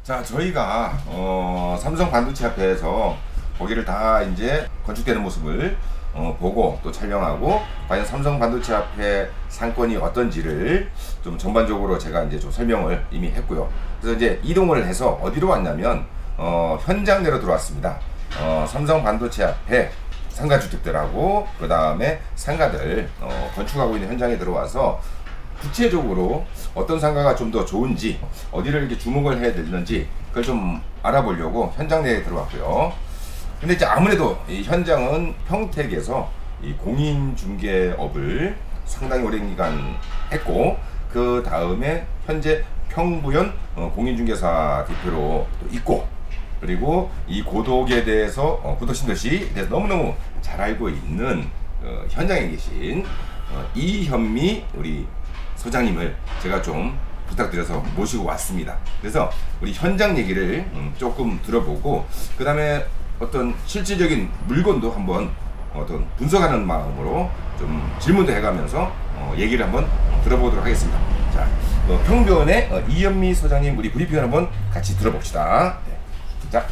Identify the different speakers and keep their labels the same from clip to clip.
Speaker 1: 자, 저희가 삼성 반도체 앞에서 거기를 다 이제 건축되는 모습을 보고 또 촬영하고 과연 삼성 반도체 앞에 상권이 어떤지를 좀 전반적으로 제가 이제 좀 설명을 이미 했고요. 그래서 이제 이동을 해서 어디로 왔냐면 현장 내로 들어왔습니다. 삼성 반도체 앞에 상가주택들하고 그 다음에 상가들 건축하고 있는 현장에 들어와서 구체적으로 어떤 상가가 좀 더 좋은지 어디를 이렇게 주목을 해야 되는지 그걸 좀 알아보려고 현장 내에 들어왔고요. 근데 이제 아무래도 이 현장은 평택에서 이 공인중개업을 상당히 오랜 기간 했고, 그 다음에 현재 평부연 공인중개사 대표로 또 있고, 그리고 이 고독에 대해서 고독신도시에 대해서 너무너무 잘 알고 있는 현장에 계신 이현미 우리 소장님을 제가 좀 부탁드려서 모시고 왔습니다. 그래서 우리 현장 얘기를 조금 들어보고 그 다음에 어떤 실질적인 물건도 한번 어떤 분석하는 마음으로 좀 질문도 해가면서 얘기를 한번 들어보도록 하겠습니다. 자, 평변의 이현미 소장님 우리 브리핑을 한번 같이 들어봅시다. 네. 자.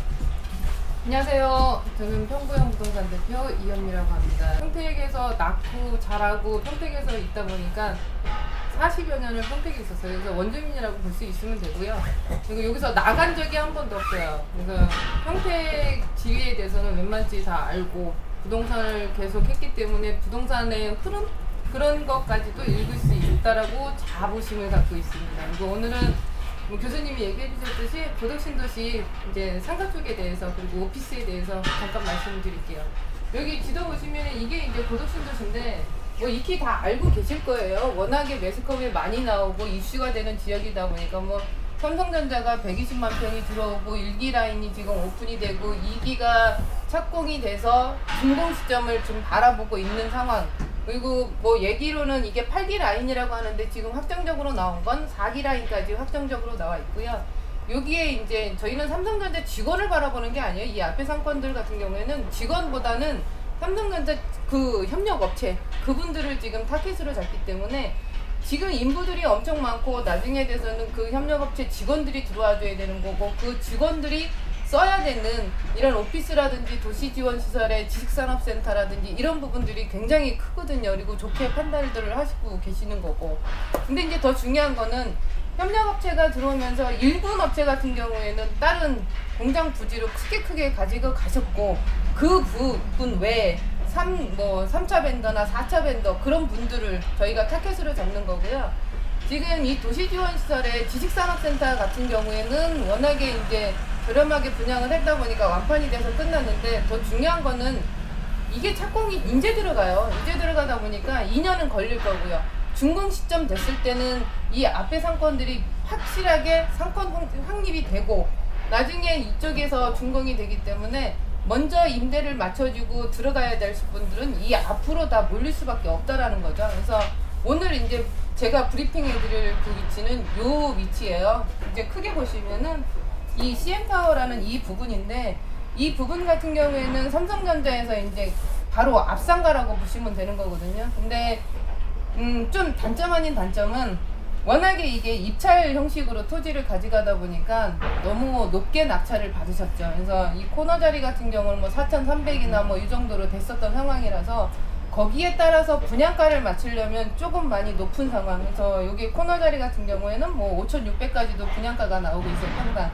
Speaker 2: 안녕하세요. 저는 평부연 부동산 대표 이현미라고 합니다. 평택에서 낳고 자라고 평택에서 있다 보니까 40여 년을 평택에 있었어요. 그래서 원주민이라고 볼 수 있으면 되고요. 그리고 여기서 나간 적이 한 번도 없어요. 그래서 평택 지위에 대해서는 웬만치 다 알고 부동산을 계속 했기 때문에 부동산의 흐름? 그런 것까지도 읽을 수 있다라고 자부심을 갖고 있습니다. 그리고 오늘은 뭐 교수님이 얘기해 주셨듯이 고덕신도시 이제 상가 쪽에 대해서 그리고 오피스에 대해서 잠깐 말씀을 드릴게요. 여기 지도 보시면 이게 이제 고덕신도시인데 뭐 익히 다 알고 계실 거예요. 워낙에 매스컴에 많이 나오고 이슈가 되는 지역이다 보니까 뭐 삼성전자가 120만 평이 들어오고 1기 라인이 지금 오픈이 되고 2기가 착공이 돼서 준공 시점을 좀 바라보고 있는 상황. 그리고 뭐 얘기로는 이게 8기 라인이라고 하는데 지금 확정적으로 나온 건 4기 라인까지 확정적으로 나와 있고요. 여기에 이제 저희는 삼성전자 직원을 바라보는 게 아니에요. 이 앞에 상권들 같은 경우에는 직원보다는 삼성전자 그 협력업체 그분들을 지금 타겟으로 잡기 때문에 지금 인부들이 엄청 많고 나중에 돼서는 그 협력업체 직원들이 들어와줘야 되는 거고 그 직원들이 써야 되는 이런 오피스라든지 도시지원시설의 지식산업센터라든지 이런 부분들이 굉장히 크거든요. 그리고 좋게 판단들을 하시고 계시는 거고. 근데 이제 더 중요한 거는 협력업체가 들어오면서 일군 업체 같은 경우에는 다른 공장 부지로 크게 가지고 가셨고 그 부분 외에 3차 벤더나 4차 벤더 그런 분들을 저희가 타겟으로 잡는 거고요. 지금 이 도시지원시설의 지식산업센터 같은 경우에는 워낙에 이제 저렴하게 분양을 했다 보니까 완판이 돼서 끝났는데 더 중요한 거는 이게 착공이 이제 들어가요. 이제 들어가다 보니까 2년은 걸릴 거고요. 준공 시점 됐을 때는 이 앞에 상권들이 확실하게 상권 확립이 되고 나중에 이쪽에서 준공이 되기 때문에 먼저 임대를 맞춰주고 들어가야 될 분들은 이 앞으로 다 몰릴 수밖에 없다라는 거죠. 그래서 오늘 이제 제가 브리핑해드릴 그 위치는 요 위치예요. 이제 크게 보시면은 이 CM타워라는 이 부분인데 이 부분 같은 경우에는 삼성전자에서 이제 바로 앞상가라고 보시면 되는 거거든요. 근데 좀 단점 아닌 단점은 워낙에 이게 입찰 형식으로 토지를 가져가다 보니까 너무 높게 낙찰을 받으셨죠. 그래서 이 코너 자리 같은 경우는 뭐 4,300이나 뭐 이 정도로 됐었던 상황이라서 거기에 따라서 분양가를 맞추려면 조금 많이 높은 상황. 그래서 여기 코너 자리 같은 경우에는 뭐 5,600까지도 분양가가 나오고 있어요, 평당.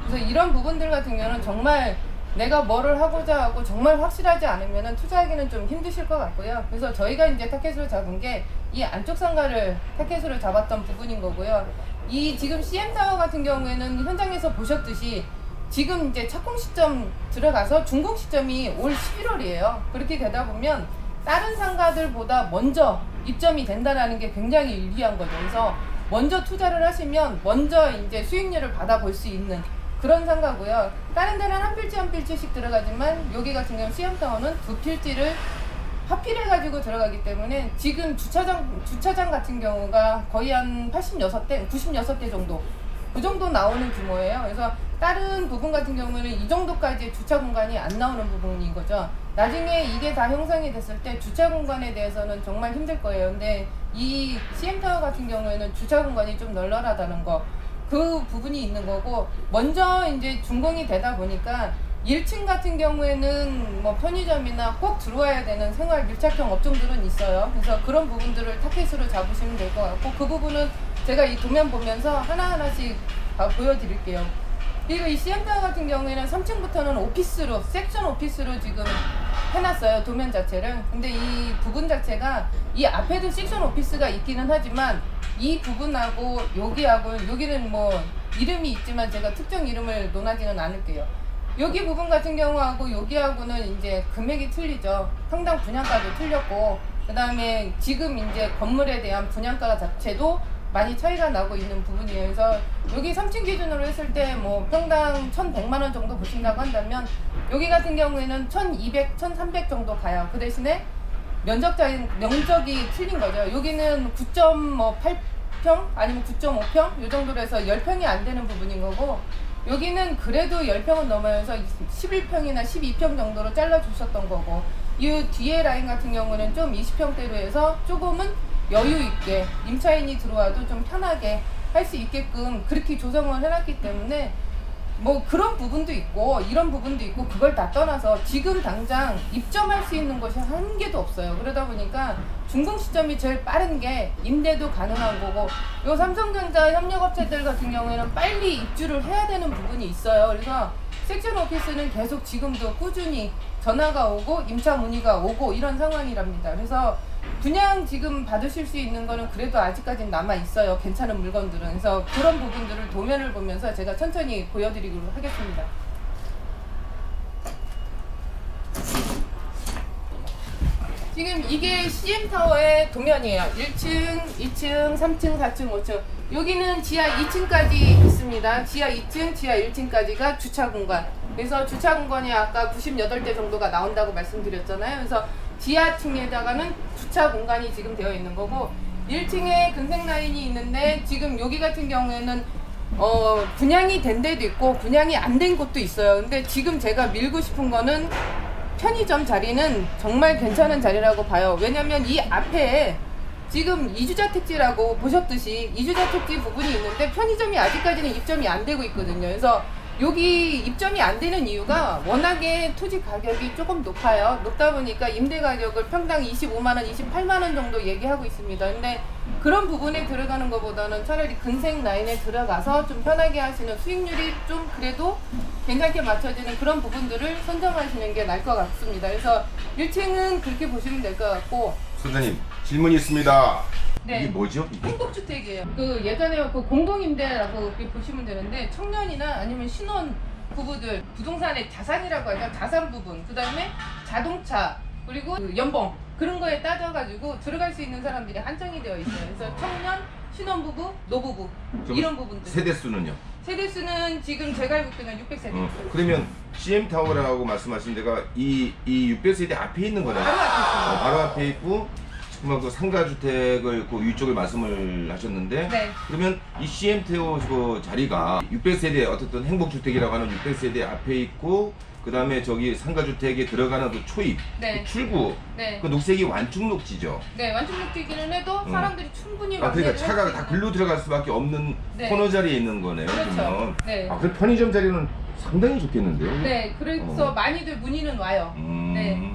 Speaker 2: 그래서 이런 부분들 같은 경우는 정말 내가 뭐를 하고자 하고 정말 확실하지 않으면 투자하기는 좀 힘드실 것 같고요. 그래서 저희가 이제 타겟으로 잡은 게 이 안쪽 상가를 타겟으로 잡았던 부분인 거고요. 이 지금 CM타워 같은 경우에는 현장에서 보셨듯이 지금 이제 착공 시점 들어가서 준공 시점이 올 11월이에요. 그렇게 되다 보면 다른 상가들보다 먼저 입점이 된다는 게 굉장히 유리한 거죠. 그래서 먼저 투자를 하시면 먼저 이제 수익률을 받아볼 수 있는 그런 상가고요. 다른 데는 한 필지 한 필지씩 들어가지만 여기 같은 경우 CM타워는 두 필지를 합필해가지고 들어가기 때문에 지금 주차장 같은 경우가 거의 한 86대, 96대 정도 그 정도 나오는 규모예요. 그래서 다른 부분 같은 경우는 이 정도까지 주차 공간이 안 나오는 부분인 거죠. 나중에 이게 다 형성이 됐을 때 주차 공간에 대해서는 정말 힘들 거예요. 근데 이 CM타워 같은 경우에는 주차 공간이 좀 널널하다는 거, 그 부분이 있는 거고, 먼저 이제 준공이 되다 보니까 1층 같은 경우에는 뭐 편의점이나 꼭 들어와야 되는 생활 밀착형 업종들은 있어요. 그래서 그런 부분들을 타켓으로 잡으시면 될 것 같고, 그 부분은 제가 이 도면 보면서 하나하나씩 다 보여드릴게요. 그리고 이 CM타워 같은 경우에는 3층부터는 오피스로, 섹션 오피스로 지금 해놨어요, 도면 자체를. 근데 이 부분 자체가, 이 앞에도 섹션 오피스가 있기는 하지만 이 부분하고 여기는 뭐 이름이 있지만 제가 특정 이름을 논하지는 않을게요. 여기 부분 같은 경우하고 여기하고는 이제 금액이 틀리죠. 평당 분양가도 틀렸고, 그 다음에 지금 이제 건물에 대한 분양가 자체도 많이 차이가 나고 있는 부분이에요. 그래서 여기 3층 기준으로 했을 때 뭐 평당 1,100만원 정도 보신다고 한다면, 여기 같은 경우에는 1,200, 1,300 정도 가요. 그 대신에 면적이 틀린 거죠. 여기는 9.8평 아니면 9.5평 이 정도로 해서 10평이 안 되는 부분인 거고, 여기는 그래도 10평은 넘어서 11평이나 12평 정도로 잘라주셨던 거고, 이 뒤에 라인 같은 경우는 좀 20평대로 해서 조금은 여유 있게 임차인이 들어와도 좀 편하게 할 수 있게끔 그렇게 조성을 해놨기 때문에, 뭐 그런 부분도 있고 이런 부분도 있고, 그걸 다 떠나서 지금 당장 입점할 수 있는 곳이 한 개도 없어요. 그러다 보니까 준공 시점이 제일 빠른 게 임대도 가능한 거고, 요 삼성전자 협력업체들 같은 경우에는 빨리 입주를 해야 되는 부분이 있어요. 그래서 섹션 오피스는 계속 지금도 꾸준히 전화가 오고 임차 문의가 오고 이런 상황이랍니다. 그래서 분양 지금 받으실 수 있는 거는 그래도 아직까지는 남아 있어요, 괜찮은 물건들은. 그래서 그런 부분들을 도면을 보면서 제가 천천히 보여드리도록 하겠습니다. 지금 이게 CM타워의 도면이에요. 1층, 2층, 3층, 4층, 5층. 여기는 지하 2층까지 있습니다. 지하 2층, 지하 1층까지가 주차 공간. 그래서 주차 공간이 아까 98대 정도가 나온다고 말씀드렸잖아요. 그래서 지하층에다가는 주차 공간이 지금 되어 있는 거고, 1층에 근생 라인이 있는데, 지금 여기 같은 경우에는 분양이 된 데도 있고 분양이 안 된 곳도 있어요. 근데 지금 제가 밀고 싶은 거는 편의점 자리는 정말 괜찮은 자리라고 봐요. 왜냐면 이 앞에 지금 이주자 택지라고 보셨듯이 이주자 택지 부분이 있는데 편의점이 아직까지는 입점이 안 되고 있거든요. 그래서 여기 입점이 안 되는 이유가 워낙에 토지 가격이 조금 높아요. 높다 보니까 임대 가격을 평당 25만원, 28만원 정도 얘기하고 있습니다. 근데 그런 부분에 들어가는 것보다는 차라리 근생 라인에 들어가서 좀 편하게 하시는, 수익률이 좀 그래도 괜찮게 맞춰지는 그런 부분들을 선점하시는 게 나을 것 같습니다. 그래서 1층은 그렇게 보시면 될 것 같고.
Speaker 1: 소장님, 질문이 있습니다.
Speaker 2: 네.
Speaker 1: 이게 뭐죠?
Speaker 2: 행복주택이에요. 그 예전에 그 공동임대라고 이렇게 보시면 되는데, 청년이나 아니면 신혼 부부들 부동산의 자산이라고 하죠. 자산 부분, 그 다음에 자동차, 그리고 그 연봉, 그런 거에 따져가지고 들어갈 수 있는 사람들이 한정이 되어 있어요. 그래서 청년, 신혼부부, 노부부 이런 부분들.
Speaker 1: 세대수는요?
Speaker 2: 세대수는 지금 제가 알고 있는 600세대.
Speaker 1: 그러면 CM타워라고 말씀하신 데가 이 600세대 앞에 있는 거네요.
Speaker 2: 바로 앞에 있습니다.
Speaker 1: 바로 앞에 있고, 정말 그 상가주택을 그 위쪽을 말씀을 하셨는데,
Speaker 2: 네.
Speaker 1: 그러면 이 CM타워 그 자리가 600세대 어떻든 행복주택이라고 하는 600세대 앞에 있고, 그 다음에 저기 상가주택에 들어가는 그 초입,
Speaker 2: 네.
Speaker 1: 그 출구,
Speaker 2: 네.
Speaker 1: 그 녹색이 완충녹지죠.
Speaker 2: 네, 완충녹지기는 해도 사람들이 충분히
Speaker 1: 그러니까 차가 다 글로 들어갈 수밖에 없는
Speaker 2: 네.
Speaker 1: 코너 자리에 있는 거네요.
Speaker 2: 그렇죠.
Speaker 1: 그러면.
Speaker 2: 네.
Speaker 1: 그럼 편의점 자리는 상당히 좋겠는데요.
Speaker 2: 네, 그래서 많이들 문의는 와요. 네.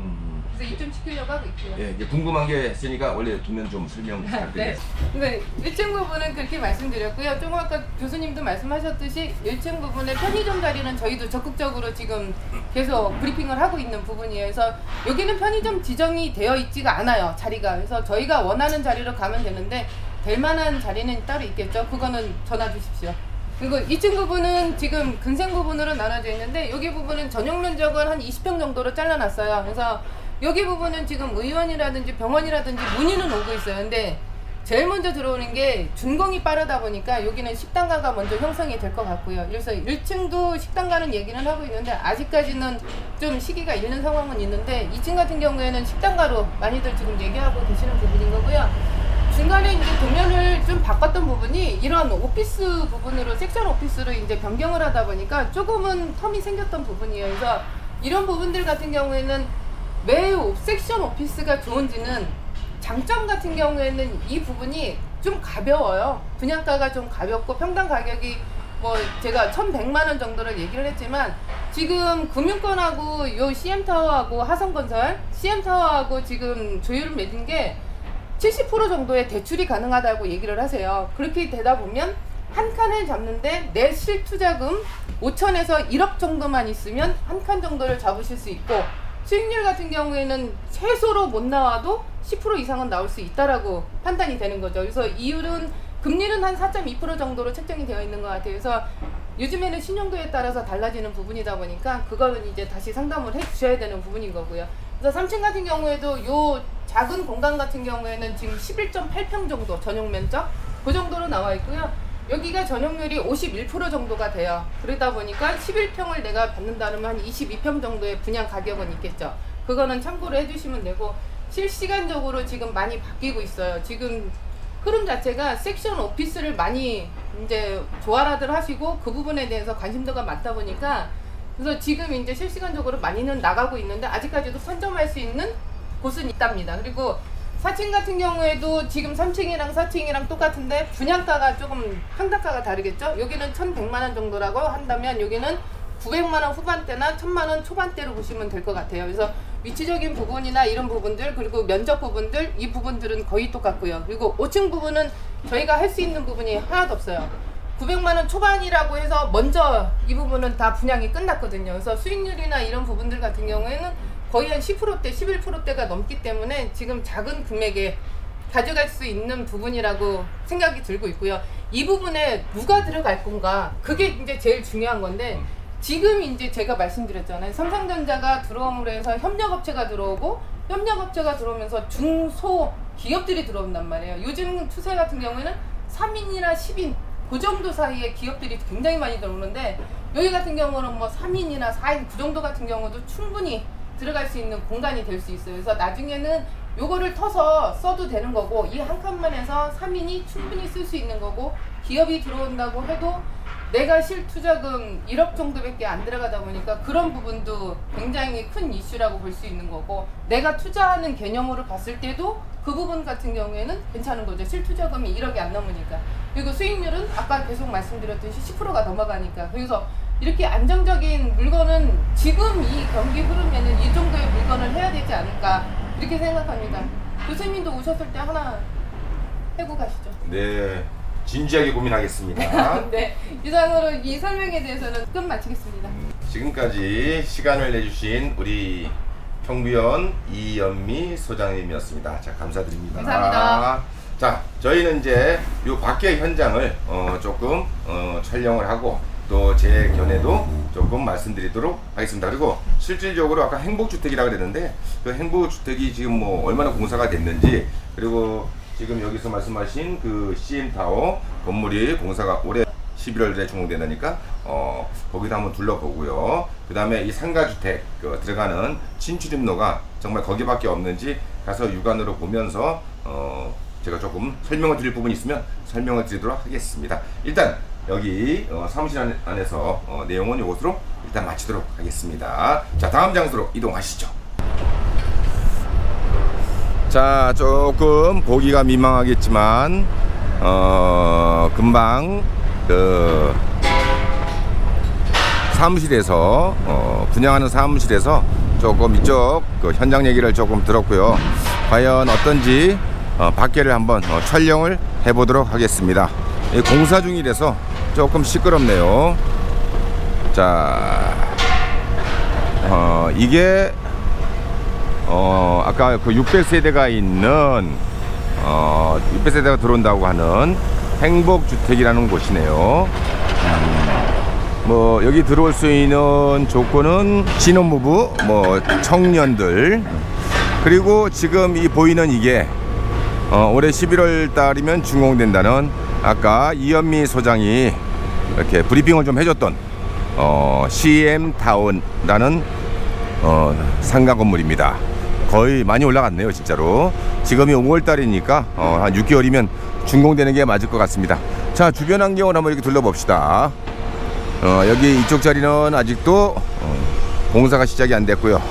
Speaker 2: 그래서 입점시키려고 하고 있고요.
Speaker 1: 예, 이제 궁금한 게 있으니까 원래 두면 좀 설명 부탁드리겠습니다.
Speaker 2: 네. 1층 부분은 그렇게 말씀드렸고요. 조금 아까 교수님도 말씀하셨듯이 1층 부분의 편의점 자리는 저희도 적극적으로 지금 계속 브리핑을 하고 있는 부분이에요. 그래서 여기는 편의점 지정이 되어 있지가 않아요, 자리가. 그래서 저희가 원하는 자리로 가면 되는데, 될 만한 자리는 따로 있겠죠. 그거는 전화 주십시오. 그리고 2층 부분은 지금 근생 부분으로 나눠져 있는데, 여기 부분은 전용 면적을 한 20평 정도로 잘라놨어요. 그래서 여기 부분은 지금 의원이라든지 병원이라든지 문의는 오고 있어요. 근데 제일 먼저 들어오는 게 준공이 빠르다 보니까 여기는 식당가가 먼저 형성이 될 것 같고요. 그래서 1층도 식당가는 얘기는 하고 있는데 아직까지는 좀 시기가 있는 상황은 있는데, 2층 같은 경우에는 식당가로 많이들 지금 얘기하고 계시는 부분인 거고요. 중간에 이제 도면을 좀 바꿨던 부분이 이런 오피스 부분으로, 섹션 오피스로 이제 변경을 하다 보니까 조금은 텀이 생겼던 부분이에요. 그래서 이런 부분들 같은 경우에는 왜 섹션 오피스가 좋은지는, 장점 같은 경우에는 이 부분이 좀 가벼워요. 분양가가 좀 가볍고 평당 가격이 뭐 제가 1,100만 원 정도를 얘기를 했지만 지금 금융권하고 요 CM타워하고 하성건설, CM타워하고 지금 조율을 맺은 게 70% 정도의 대출이 가능하다고 얘기를 하세요. 그렇게 되다 보면 한 칸을 잡는데 내 실투자금 5천에서 1억 정도만 있으면 한 칸 정도를 잡으실 수 있고, 수익률 같은 경우에는 최소로 못 나와도 10% 이상은 나올 수 있다라고 판단이 되는 거죠. 그래서 이율은 금리는 한 4.2% 정도로 책정이 되어 있는 것 같아요. 그래서 요즘에는 신용도에 따라서 달라지는 부분이다 보니까 그거는 이제 다시 상담을 해 주셔야 되는 부분인 거고요. 그래서 3층 같은 경우에도 요 작은 공간 같은 경우에는 지금 11.8평 정도 전용 면적 그 정도로 나와 있고요. 여기가 전용률이 51% 정도가 돼요. 그러다 보니까 11평을 내가 받는다면 한 22평 정도의 분양 가격은 있겠죠. 그거는 참고로 해주시면 되고, 실시간적으로 지금 많이 바뀌고 있어요. 지금 흐름 자체가 섹션 오피스를 많이 이제 조화라들 하시고 그 부분에 대해서 관심도가 많다 보니까, 그래서 지금 이제 실시간적으로 많이는 나가고 있는데 아직까지도 선점할 수 있는 곳은 있답니다. 그리고 4층 같은 경우에도 지금 3층이랑 4층이랑 똑같은데 분양가가 조금 평당가가 다르겠죠. 여기는 1,100만 원 정도라고 한다면 여기는 900만 원 후반대나 1,000만 원 초반대로 보시면 될 것 같아요. 그래서 위치적인 부분이나 이런 부분들, 그리고 면적 부분들, 이 부분들은 거의 똑같고요. 그리고 5층 부분은 저희가 할 수 있는 부분이 하나도 없어요. 900만 원 초반이라고 해서 먼저 이 부분은 다 분양이 끝났거든요. 그래서 수익률이나 이런 부분들 같은 경우에는 거의 한 10%대, 11%대가 넘기 때문에 지금 작은 금액에 가져갈 수 있는 부분이라고 생각이 들고 있고요. 이 부분에 누가 들어갈 건가? 그게 이제 제일 중요한 건데, 지금 이제 제가 말씀드렸잖아요. 삼성전자가 들어옴으로 해서 협력업체가 들어오고, 협력업체가 들어오면서 중소 기업들이 들어온단 말이에요. 요즘 추세 같은 경우에는 3인이나 10인 그 정도 사이에 기업들이 굉장히 많이 들어오는데, 여기 같은 경우는 뭐 3인이나 4인 그 정도 같은 경우도 충분히 들어갈 수 있는 공간이 될 수 있어요. 그래서 나중에는 요거를 터서 써도 되는 거고, 이 한 칸만 해서 3인이 충분히 쓸 수 있는 거고, 기업이 들어온다고 해도 내가 실투자금 1억 정도밖에 안 들어가다 보니까 그런 부분도 굉장히 큰 이슈라고 볼 수 있는 거고, 내가 투자하는 개념으로 봤을 때도 그 부분 같은 경우에는 괜찮은 거죠. 실투자금이 1억이 안 넘으니까. 그리고 수익률은 아까 계속 말씀드렸듯이 10%가 넘어가니까. 그래서 이렇게 안정적인 물건은 지금 이 경기 흐르면은 이 정도의 물건을 해야 되지 않을까, 이렇게 생각합니다. 교수님도 오셨을 때 하나 해고 가시죠.
Speaker 1: 네, 진지하게 고민하겠습니다.
Speaker 2: 네, 이상으로 이 설명에 대해서는 끝 마치겠습니다.
Speaker 1: 지금까지 시간을 내주신 우리 평부연 이연미 소장님이었습니다. 자, 감사드립니다.
Speaker 2: 감사합니다.
Speaker 1: 자, 저희는 이제 요 밖의 현장을 조금 촬영을 하고 또 제 견해도 조금 말씀드리도록 하겠습니다. 그리고 실질적으로 아까 행복주택이라고 그랬는데, 그 행복주택이 지금 뭐 얼마나 공사가 됐는지, 그리고 지금 여기서 말씀하신 그 CM타워 건물이 공사가 올해 11월에 준공된다니까 거기도 한번 둘러보고요. 그 다음에 이 상가주택 들어가는 진출입로가 정말 거기밖에 없는지 가서 육안으로 보면서 제가 조금 설명을 드릴 부분이 있으면 설명을 드리도록 하겠습니다. 일단 여기 사무실 안에서 내용은 이것으로 일단 마치도록 하겠습니다. 자, 다음 장소로 이동하시죠. 자, 조금 보기가 민망하겠지만 금방 그 사무실에서 분양하는 사무실에서 조금 이쪽 그 현장 얘기를 조금 들었고요. 과연 어떤지 밖에를 한번 촬영을 해보도록 하겠습니다. 공사 중이라서 조금 시끄럽네요. 자, 이게 아까 그 600세대가 있는 600세대가 들어온다고 하는 행복주택이라는 곳이네요. 뭐 여기 들어올 수 있는 조건은 신혼부부, 뭐 청년들, 그리고 지금 이 보이는 이게 올해 11월 달이면 준공된다는 아까 이연미 소장이 이렇게 브리핑을 좀 해줬던 CM타운이라는 상가 건물입니다. 거의 많이 올라갔네요, 진짜로. 지금이 5월 달이니까 한 6개월이면 준공되는 게 맞을 것 같습니다. 자, 주변 환경을 한번 이렇게 둘러봅시다. 여기 이쪽 자리는 아직도 공사가 시작이 안 됐고요.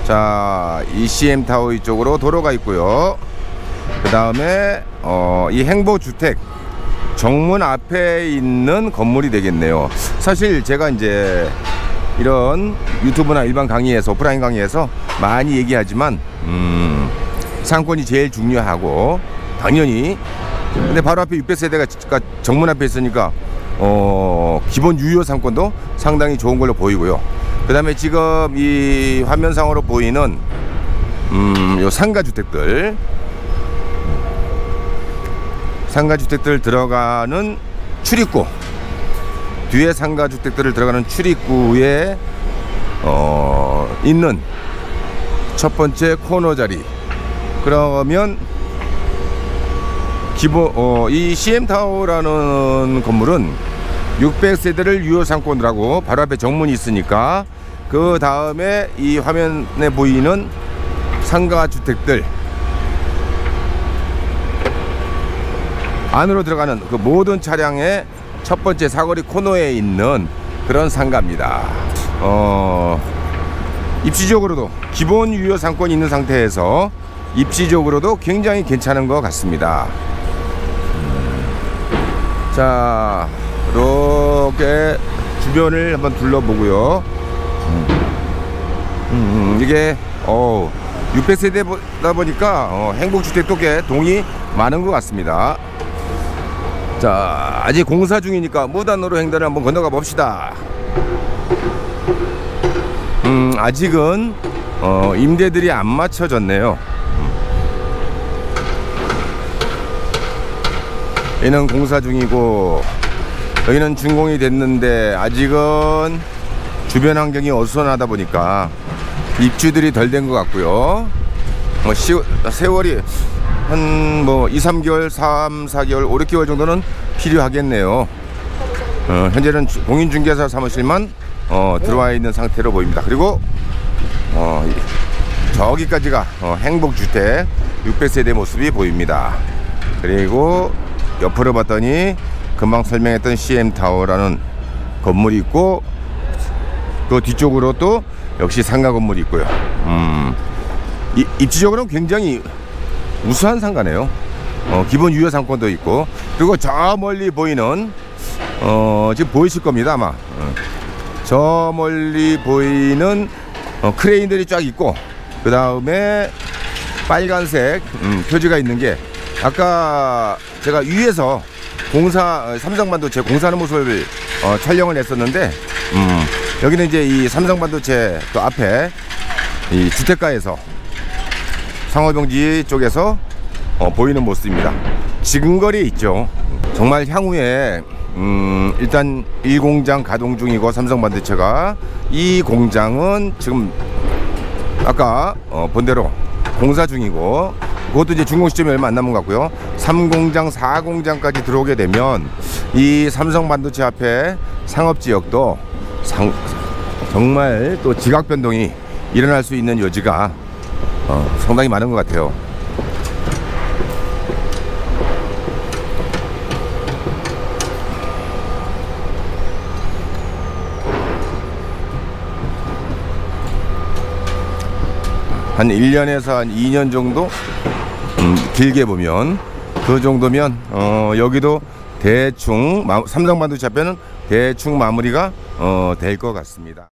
Speaker 1: 자, 이 CM타워 이쪽으로 도로가 있고요. 그 다음에 이 행보주택 정문 앞에 있는 건물이 되겠네요. 사실 제가 이제 이런 유튜브나 일반 강의에서, 오프라인 강의에서 많이 얘기하지만 상권이 제일 중요하고 당연히, 근데 바로 앞에 600세대가 정문 앞에 있으니까 기본 유효 상권도 상당히 좋은 걸로 보이고요. 그 다음에 지금 이 화면상으로 보이는 요 상가주택들 들어가는 출입구, 뒤에 상가주택들을 들어가는 출입구에 있는 첫 번째 코너 자리, 그러면 기본 이 CM타워라는 건물은 600세대를 유효 상권으로 하고 바로 앞에 정문이 있으니까 그 다음에 이 화면에 보이는 상가주택들 안으로 들어가는 그 모든 차량의 첫 번째 사거리 코너에 있는 그런 상가입니다. 입지적으로도 기본 유효 상권이 있는 상태에서 입지적으로도 굉장히 괜찮은 것 같습니다. 자, 이렇게 주변을 한번 둘러보고요. 이게 600세대다 보니까 행복주택도 꽤 동이 많은 것 같습니다. 자, 아직 공사 중이니까 무단으로 횡단을 한번 건너가 봅시다. 아직은 임대들이 안 맞춰졌네요. 얘는 공사 중이고 여기는 준공이 됐는데 아직은 주변 환경이 어수선하다 보니까 입주들이 덜 된 것 같고요. 세월이 한 2, 3개월, 3, 4개월, 5, 6개월 정도는 필요하겠네요. 현재는 공인중개사 사무실만 들어와 있는 상태로 보입니다. 그리고 저기까지가 행복주택 600세대 모습이 보입니다. 그리고 옆으로 봤더니 금방 설명했던 CM타워라는 건물이 있고 그 뒤쪽으로 또 역시 상가 건물이 있고요. 입지적으로는 굉장히 우수한 상가네요. 기본 유효 상권도 있고, 그리고 저 멀리 보이는 지금 보이실 겁니다 아마. 저 멀리 보이는 크레인들이 쫙 있고, 그 다음에 빨간색 표지가 있는 게 아까 제가 위에서 삼성반도체 공사하는 모습을 촬영을 했었는데, 여기는 이제 이 삼성반도체 또 앞에 이 주택가에서 상호병지 쪽에서 보이는 모습입니다. 지근거리에 있죠. 정말 향후에 일단 1공장 가동 중이고 삼성반도체가 이 공장은 지금 아까 본 대로 공사 중이고 그것도 이제 준공 시점이 얼마 안 남은 것 같고요. 3공장, 4공장까지 들어오게 되면 이 삼성반도체 앞에 상업지역도 정말 또 지각 변동이 일어날 수 있는 여지가 상당히 많은 것 같아요. 한 1년에서 한 2년 정도 길게 보면 그 정도면 여기도 대충 삼성반도체 앞에는 대충 마무리가 될 것 같습니다.